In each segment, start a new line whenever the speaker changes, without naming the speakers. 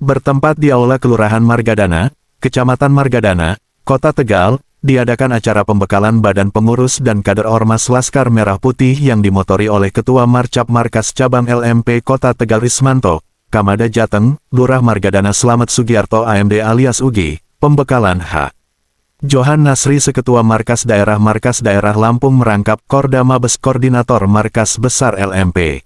Bertempat di Aula Kelurahan Margadana, Kecamatan Margadana, Kota Tegal, diadakan acara pembekalan Badan Pengurus dan Kader Ormas Laskar Merah Putih yang dimotori oleh Ketua Marcap Markas Cabang LMP Kota Tegal Rismanto, Kamada Jateng, Lurah Margadana Slamet Sugiarto AMD alias Ugi, pembekalan H. Johan Nasri Seketua Markas Daerah Lampung merangkap Korda Mabes Koordinator Markas Besar LMP.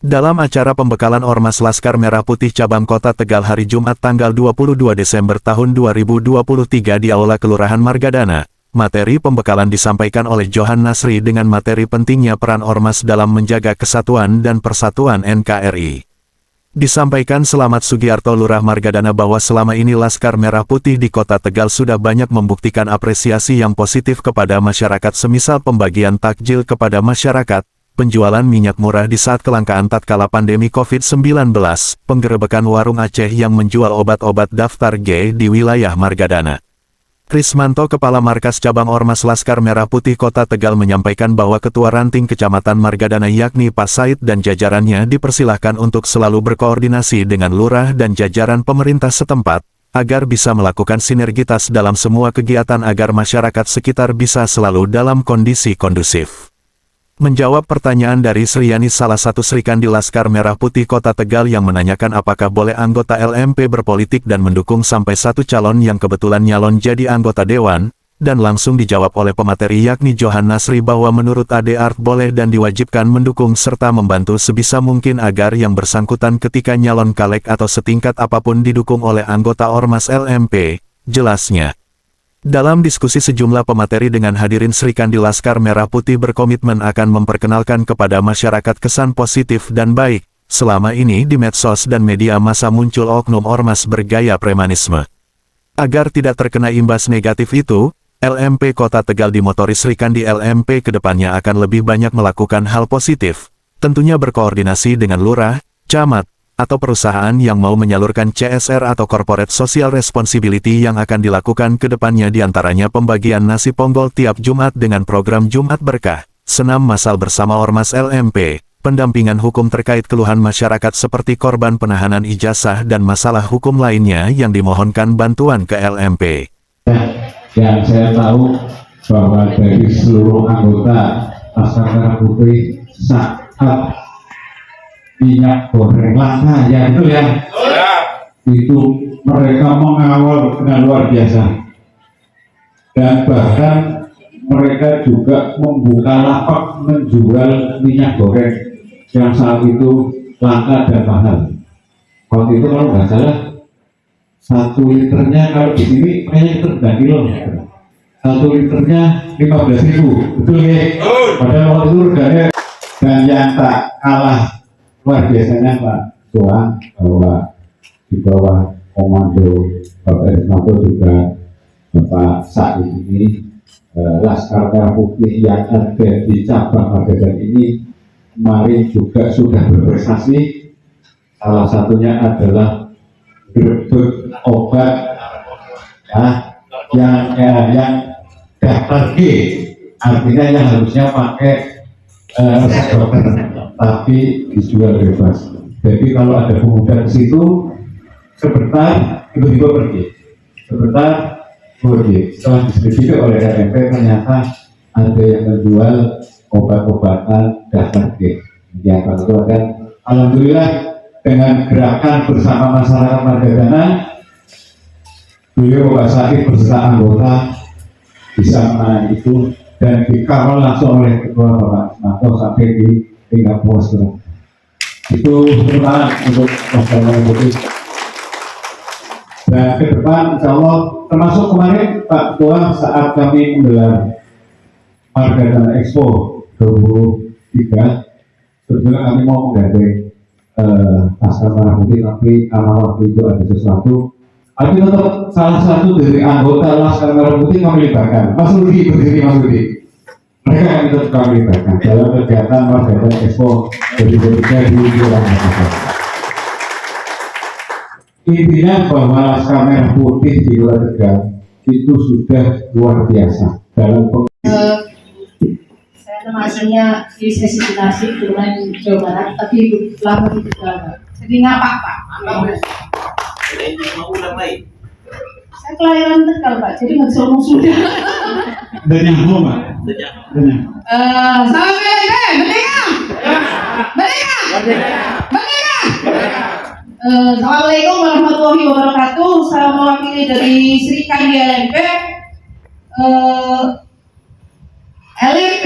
Dalam acara pembekalan Ormas Laskar Merah Putih Cabang Kota Tegal hari Jumat tanggal 22 Desember tahun 2023 di Aula Kelurahan Margadana, materi pembekalan disampaikan oleh Johan Nasri dengan materi pentingnya peran Ormas dalam menjaga kesatuan dan persatuan NKRI. Disampaikan Slamet Sugiarto Lurah Margadana bahwa selama ini Laskar Merah Putih di Kota Tegal sudah banyak membuktikan apresiasi yang positif kepada masyarakat semisal pembagian takjil kepada masyarakat, penjualan minyak murah di saat kelangkaan tatkala pandemi COVID-19, penggerebekan warung Aceh yang menjual obat-obat daftar G di wilayah Margadana. Rismanto Kepala Markas Cabang Ormas Laskar Merah Putih Kota Tegal menyampaikan bahwa Ketua Ranting Kecamatan Margadana yakni Pak Said dan jajarannya dipersilahkan untuk selalu berkoordinasi dengan lurah dan jajaran pemerintah setempat, agar bisa melakukan sinergitas dalam semua kegiatan agar masyarakat sekitar bisa selalu dalam kondisi kondusif. Menjawab pertanyaan dari Sriani salah satu Srikandi Laskar Merah Putih Kota Tegal yang menanyakan apakah boleh anggota LMP berpolitik dan mendukung sampai satu calon yang kebetulan nyalon jadi anggota dewan, dan langsung dijawab oleh pemateri yakni Johan Nasri bahwa menurut Ade Art boleh dan diwajibkan mendukung serta membantu sebisa mungkin agar yang bersangkutan ketika nyalon caleg atau setingkat apapun didukung oleh anggota Ormas LMP, jelasnya. Dalam diskusi sejumlah pemateri dengan hadirin Srikandi Laskar Merah Putih berkomitmen akan memperkenalkan kepada masyarakat kesan positif dan baik, selama ini di medsos dan media massa muncul oknum ormas bergaya premanisme. Agar tidak terkena imbas negatif itu, LMP Kota Tegal dimotori Srikandi LMP kedepannya akan lebih banyak melakukan hal positif, tentunya berkoordinasi dengan lurah, camat, atau perusahaan yang mau menyalurkan CSR atau Corporate Social Responsibility yang akan dilakukan ke depannya diantaranya pembagian nasi ponggol tiap Jumat dengan program Jumat Berkah, senam massal bersama Ormas LMP, pendampingan hukum terkait keluhan masyarakat seperti korban penahanan ijazah dan masalah hukum lainnya yang dimohonkan bantuan ke LMP.
Yang saya tahu bahwa dari seluruh anggota Laskar Merah Putih saat minyak goreng langka ya itu ya, itu mereka mengawal dengan luar biasa dan bahkan mereka juga membuka lapak menjual minyak goreng yang saat itu langka dan mahal. Waktu itu kalau nggak salah 1 liternya kalau di sini kayaknya tergantung kilo, 1 liternya 15.000, betul ya? Padahal waktu itu reganya. Dan yang tak kalah luar biasanya Pak Tuan bahwa di bawah komando Bapak Rismanto juga Bapak Said ini Laskar Merah Putih yang ada di cabang Margadana ini kemarin juga sudah berprestasi. Salah satunya adalah grebek obat yang daftar G, artinya yang harusnya pakai resep dokter tapi dijual bebas. Jadi kalau ada pemuda di situ sebentar tiba-tiba pergi, sebentar pergi. Setelah diselidiki oleh RMP ternyata ada yang menjual obat-obatan daftar G. Yang itu kan alhamdulillah dengan gerakan bersama masyarakat Margadana, beliau Pak Said beserta anggota bisa menangani itu dan dikawal langsung oleh Ketua Bapak Rismanto sampai di tingkat pos. Itu terima untuk Laskar Merah Putih. Dan ke depan insya Allah, termasuk kemarin Pak Ketua saat kami menggelar Margadana Expo 2023, sebetulnya kami mau menggandeng Laskar Merah Putih, tapi karena waktu itu ada sesuatu, tapi tetap salah satu dari anggota Laskar Merah Putih kami libatkan. Mas Rudi berdiri, Mas Rudi. Mereka yang tetap kami libatkan dalam kegiatan Margadana Expo 2023 di Wilayah Jakarta. Intinya bahwa Laskar Merah Putih di Kota Tegal itu sudah luar biasa dalam
saya namanya di sesi dinasti Turunan Jawa Barat, tapi lama di Tegal. Jadi ngapak Pak. Saya kelahiran Tegal Pak, jadi nggak bisa ngomong Sunda.
Udah nyambung Pak? Udah nyambung.
Salam PDIP, merdeka! Merdeka! Merdeka! Assalamualaikum warahmatullahi wabarakatuh. Saya mewakili dari Sri Kandi LMP. LMP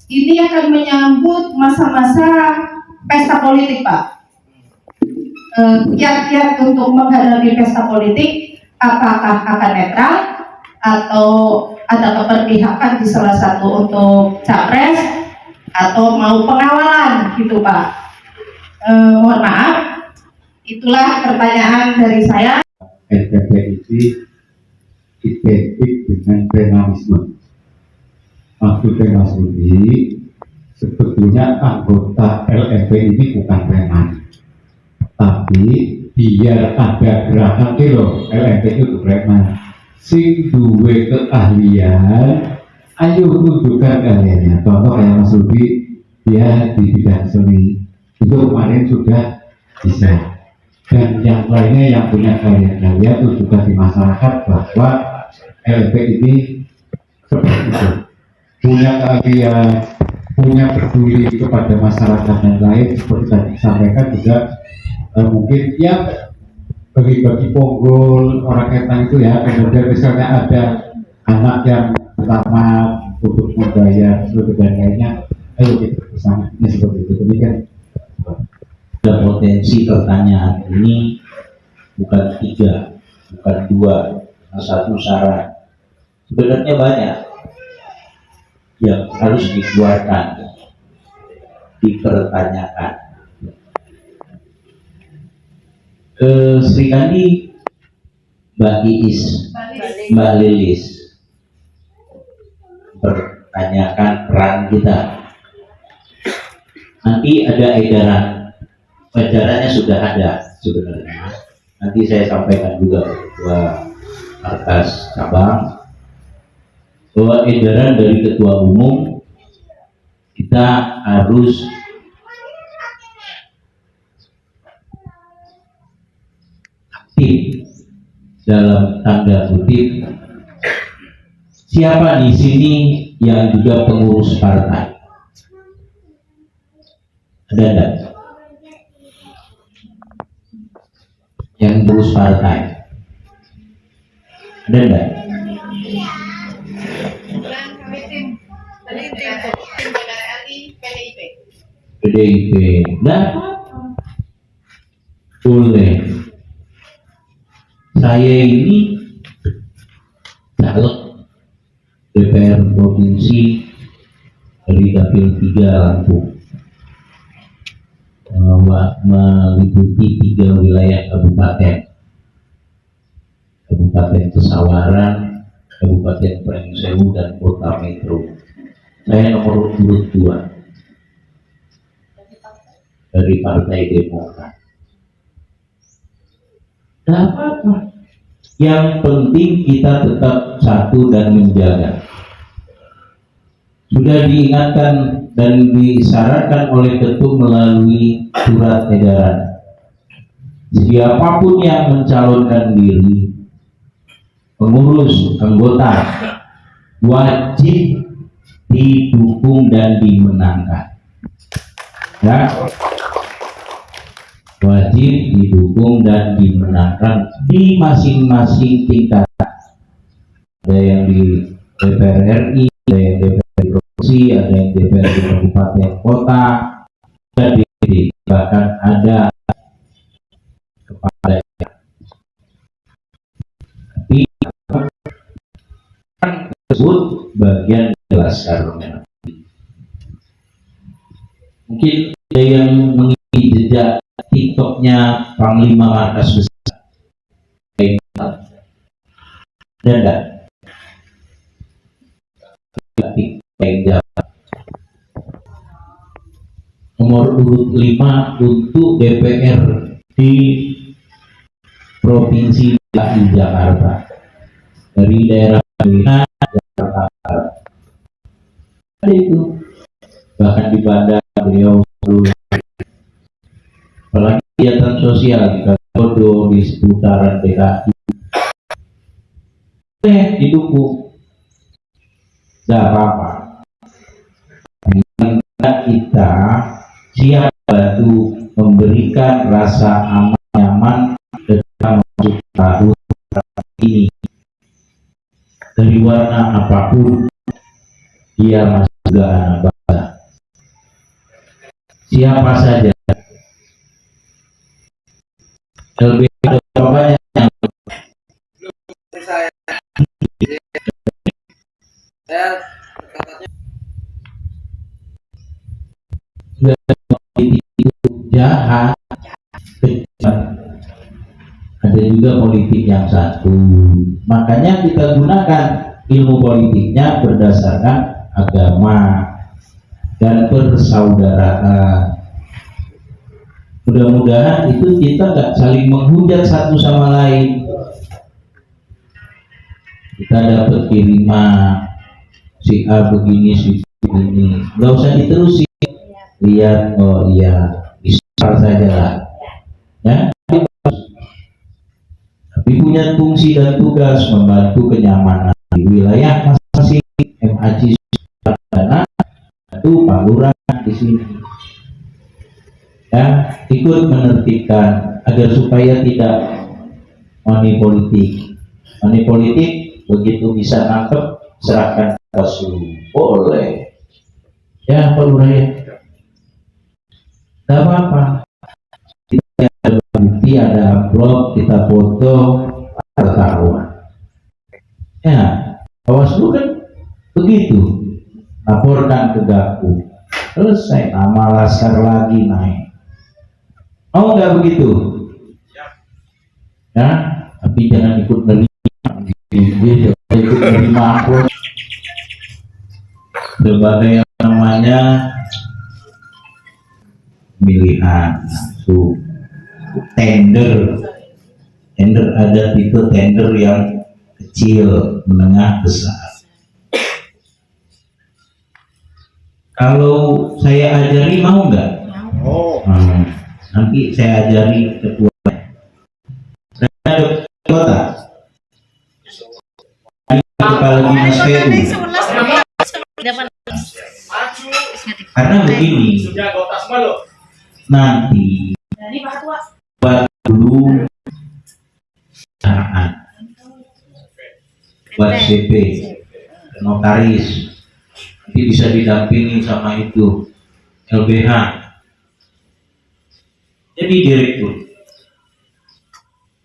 ini akan menyambut masa-masa pesta politik, Pak. Kiat-kiat untuk menghadapi pesta politik, apakah akan netral atau ada keberpihakan di salah satu untuk capres atau mau pengawalan gitu, Pak. Mohon maaf, itulah pertanyaan dari saya.
LPP ini identik dengan premanisme. Maksudnya Mas Budi, sebetulnya anggota LMP ini bukan preman, tapi biar ada gerakan loh, LMP itu preman. Sing duwe keahlian, ayo tunjukkan keahliannya. Contoh kayak Mas Budi, dia di bidang seni, itu kemarin sudah bisa. Dan yang lainnya yang punya keahlian tunjukkan di masyarakat bahwa LMP ini seperti itu. Punya keahlian, punya peduli kepada masyarakat yang lain, seperti tadi disampaikan juga mungkin ya bagi-bagi ponggol orang Ketang itu ya, kemudian misalnya ada anak yang pertama untuk membayar seluruh dan lainnya, ayo kita bersama ini seperti itu. Demikian.
Ada potensi pertanyaan ini bukan 3, bukan 2, satu syarat. Sebenarnya banyak yang harus dikeluarkan, dipertanyakan. Sri Kandi, Mbak Iis, Mbak Lilis pertanyakan peran kita. Nanti ada edarannya sudah ada sebenarnya. Nanti saya sampaikan juga ke Ketua Markas Cabang bahwa edaran dari Ketua Umum kita harus aktif dalam tanda kutip. Siapa di sini yang juga pengurus partai? Ada enggak? Yang pengurus partai? Ada enggak? PDIP. Nah, boleh. Saya ini caleg DPR Provinsi dari Dapil 3 Lampung, meliputi 3 wilayah kabupaten: Kabupaten Pesawaran, Kabupaten Pringsewu, dan Kota Metro. Saya nomor urut 2 dari Partai Demokrat. Tidak apa-apa. Yang penting kita tetap satu dan menjaga. Sudah diingatkan dan disyaratkan oleh Ketum melalui surat edaran. Siapapun yang mencalonkan diri, pengurus, anggota, wajib didukung dan dimenangkan. Ya, wajib didukung dan dimenangkan di masing-masing tingkat. Ada yang di DPR RI, ada yang DPR provinsi, ada yang DPR di kabupaten kota, ada di bahkan ada kepala daerah. Tapi tersebut bagian jelas karena mungkin ada yang mengikuti jejak TikToknya Panglima Markas Besar. Ada enggak? Nomor urut 5 untuk DPR di Provinsi DKI Jakarta dari daerah Jakarta Barat. Ada itu, bahkan di Bandar beliau apalagi kegiatan sosial bodoh di seputaran DKI didukung, nggak apa-apa. Kita siap bantu memberikan rasa aman nyaman dalam masuk tahun ini dari warna apapun dia masih juga anak bangsa, siapa saja. Lebih banyak yang politik itu jahat, kejam. Ada juga politik yang satu. Makanya kita gunakan ilmu politiknya berdasarkan agama dan persaudaraan. Mudah-mudahan itu kita nggak saling menghujat satu sama lain. Kita dapat kiriman si A begini, si B begini, nggak usah diterusin. Lihat, oh iya, bisa saja lah, ya. Tapi punya fungsi dan tugas membantu kenyamanan di wilayah masing-masing. MAC Dana itu Pak Lurah di sini, ya, ikut menertibkan agar supaya tidak money politik. Money politik begitu bisa nangkep serahkan ke Baslu, boleh, ya Pak Lurah ya, tidak apa-apa. Kita ada bukti, ada upload, kita foto, ketahuan. Ya, Bawaslu kan begitu, laporkan ke Gaku, selesai, nama Laskar lagi naik. Mau nggak begitu? Ya, tapi jangan ikut menerima upload sebagai yang namanya pemilihan langsung. Tender ada tipe tender yang kecil, menengah, besar. Kalau saya ajari mau nggak? Nanti saya ajari ketua. Saya ada kota. Kepala dinas PU. Karena begini, nanti buat dulu saat buat CP notaris, nanti bisa didampingi sama itu LBH, jadi direktur,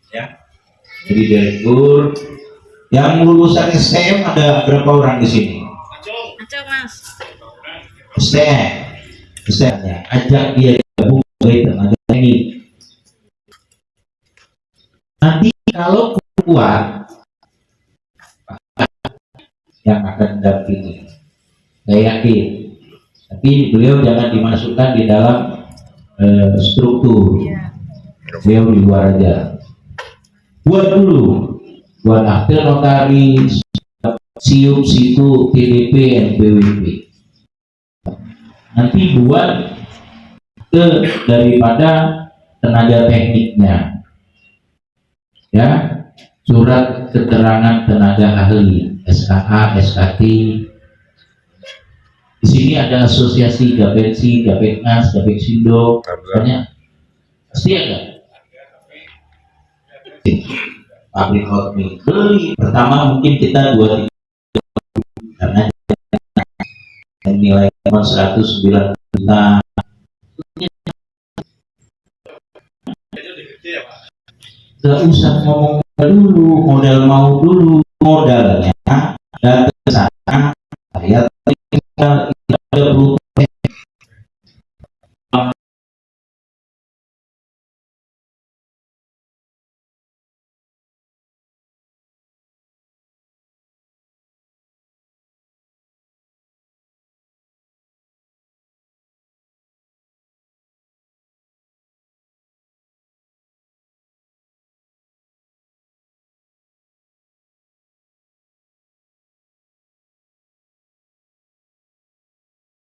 ya, jadi direktur. Yang lulusan STM ada berapa orang di sini? STM ya, ajak dia gabung sebagai tenaga teknik. Nanti kalau kuat yang akan dampingi, saya yakin. Tapi beliau jangan dimasukkan di dalam struktur, beliau di luar aja. Buat dulu, buat akte notaris, siup situ TDP, NPWP. Nanti buat daripada tenaga tekniknya, ya, surat keterangan tenaga ahli, SKA, SKT. Di sini ada asosiasi Gapensi, Gapeknas, Gapeksindo, banyak. Pasti ada. Pabrik oatmeal beli pertama mungkin kita 2-3 karena nilai 109 juta. Gak usah ngomong dulu, modal mau dulu, modalnya datang